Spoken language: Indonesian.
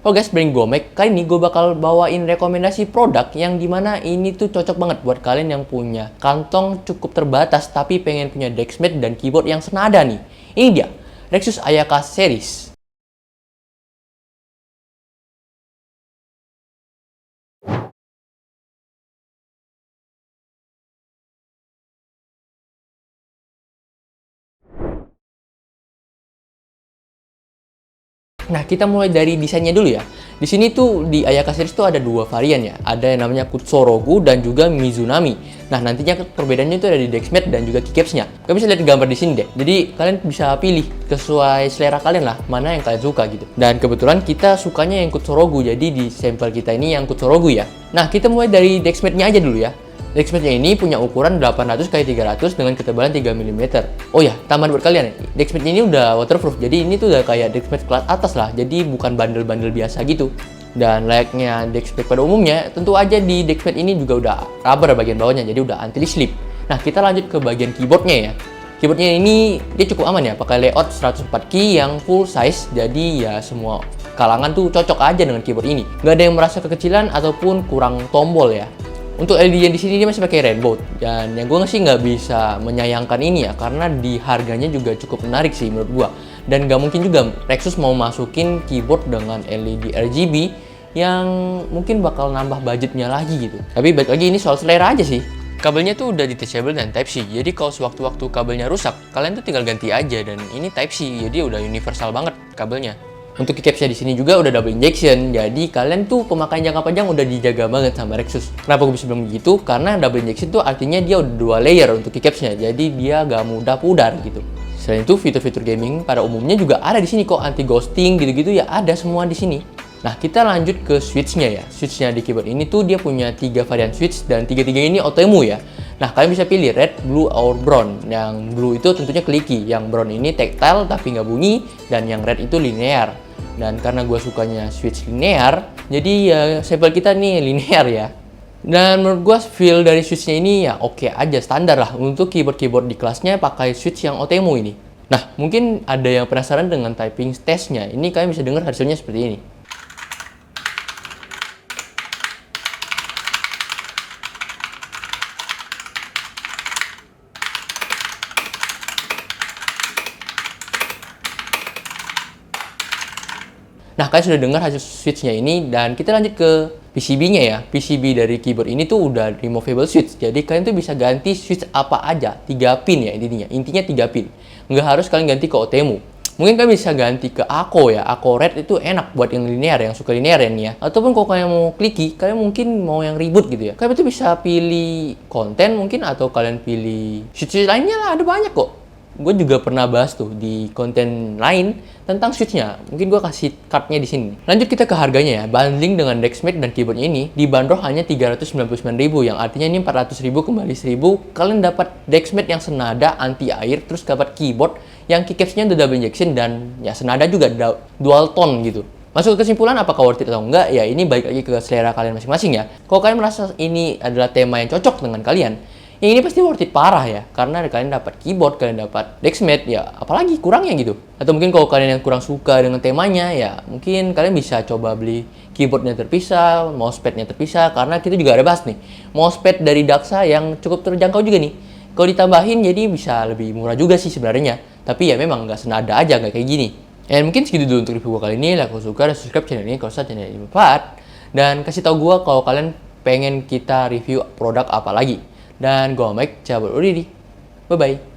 Oh guys, brand gue Mac, kali ini gue bakal bawain rekomendasi produk yang dimana ini tuh cocok banget buat kalian yang punya kantong cukup terbatas tapi pengen punya Dexmed dan keyboard yang senada nih. Ini dia, Rexus Ayaka Series. Nah, kita mulai dari desainnya dulu ya. Di sini tuh di Ayaka series tuh ada dua varian ya. Ada yang namanya Kutsorogu dan juga Mizunami. Nah, nantinya perbedaannya itu ada di Dexmed dan juga keycapsnya. Kalian bisa lihat gambar di sini deh. Jadi kalian bisa pilih sesuai selera kalian lah, mana yang kalian suka gitu. Dan kebetulan kita sukanya yang Kutsorogu, jadi di sampel kita ini yang Kutsorogu ya. Nah, kita mulai dari Dexmednya aja dulu ya. Dexmednya ini punya ukuran 800x300 dengan ketebalan 3 mm. Oh ya, tambahan buat kalian, Dexmednya ini udah waterproof, jadi ini tuh udah kayak Dexmed kelas atas lah, jadi bukan bandel-bandel biasa gitu. Dan layaknya Dexmed pada umumnya, tentu aja di Dexmed ini juga udah rubber bagian bawahnya, jadi udah anti-slip. Nah, kita lanjut ke bagian keyboardnya ya. Keyboardnya ini dia cukup aman ya, pakai layout 104 key yang full size, jadi ya semua kalangan tuh cocok aja dengan keyboard ini. Nggak ada yang merasa kekecilan ataupun kurang tombol ya. Untuk LED yang di sini dia masih pakai rainbow, dan yang gue sih nggak bisa menyayangkan ini ya, karena di harganya juga cukup menarik sih menurut gue. Dan nggak mungkin juga Rexus mau masukin keyboard dengan LED RGB yang mungkin bakal nambah budgetnya lagi gitu. Tapi balik lagi ini soal selera aja sih. Kabelnya tuh udah detachable dan Type-C, jadi kalau sewaktu-waktu kabelnya rusak, kalian tuh tinggal ganti aja, dan ini Type-C, jadi udah universal banget kabelnya. Untuk keycapsnya di sini juga udah double injection, jadi kalian tuh pemakaian jangka panjang udah dijaga banget sama Rexus. Kenapa gue bisa bilang begitu? Karena double injection tuh artinya dia udah 2 layer untuk keycapsnya, jadi dia gak mudah pudar gitu. Selain itu, fitur-fitur gaming pada umumnya juga ada di sini kok, anti ghosting gitu-gitu ya ada semua di sini. Nah, kita lanjut ke switchnya ya. Switchnya di keyboard ini tuh dia punya 3 varian switch dan tiga-tiga ini Otemu ya. Nah, kalian bisa pilih red, blue, or brown. Yang blue itu tentunya clicky, yang brown ini tactile tapi nggak bunyi, dan yang red itu linear. Dan karena gue sukanya switch linear, jadi ya sampel kita nih linear ya. Dan menurut gue feel dari switchnya ini ya oke aja, standar lah untuk keyboard-keyboard di kelasnya pakai switch yang Otemu ini. Nah, mungkin ada yang penasaran dengan typing testnya. Ini kalian bisa dengar hasilnya seperti ini. Nah, kalian sudah dengar hasil switchnya ini, dan kita lanjut ke PCB-nya ya. PCB dari keyboard ini tuh udah removable switch, jadi kalian tuh bisa ganti switch apa aja, 3 pin ya intinya 3 pin. Nggak harus kalian ganti ke Otemu. Mungkin kalian bisa ganti ke Ako ya, Ako Red itu enak buat yang linear, yang suka linear ya nih ya. Ataupun kalau kalian mau clicky, kalian mungkin mau yang ribut gitu ya. Kalian tuh bisa pilih konten mungkin, atau kalian pilih switch lainnya lah, ada banyak kok. Gue juga pernah bahas tuh di konten lain tentang switchnya. Mungkin gue kasih cardnya di sini. Lanjut kita ke harganya ya. Bundling dengan Dexmed dan keyboardnya ini dibanderol hanya 399.000, yang artinya ini 400.000 kembali 1.000. Kalian dapat Dexmed yang senada anti air, terus dapat keyboard yang keycapsnya udah double injection dan ya senada juga dual tone gitu. Masuk ke kesimpulan apakah worth it atau enggak, ya ini balik lagi ke selera kalian masing-masing ya. Kalau kalian merasa ini adalah tema yang cocok dengan kalian, yang ini pasti worth it parah ya, karena kalian dapat keyboard, kalian dapat Dexmed, ya apalagi kurangnya gitu. Atau mungkin kalau kalian yang kurang suka dengan temanya, ya mungkin kalian bisa coba beli keyboardnya terpisah, mousepadnya terpisah, karena kita juga ada bahas nih, mousepad dari Daxa yang cukup terjangkau juga nih. Kalau ditambahin jadi bisa lebih murah juga sih sebenarnya, tapi ya memang nggak senada aja, nggak kayak gini. Dan mungkin segitu dulu untuk review gue kali ini. Like kalau suka dan subscribe channel ini kalau channel ini bermanfaat, dan kasih tahu gue kalau kalian pengen kita review produk apa lagi. Dan gue Mike, cabut undur diri. Bye-bye.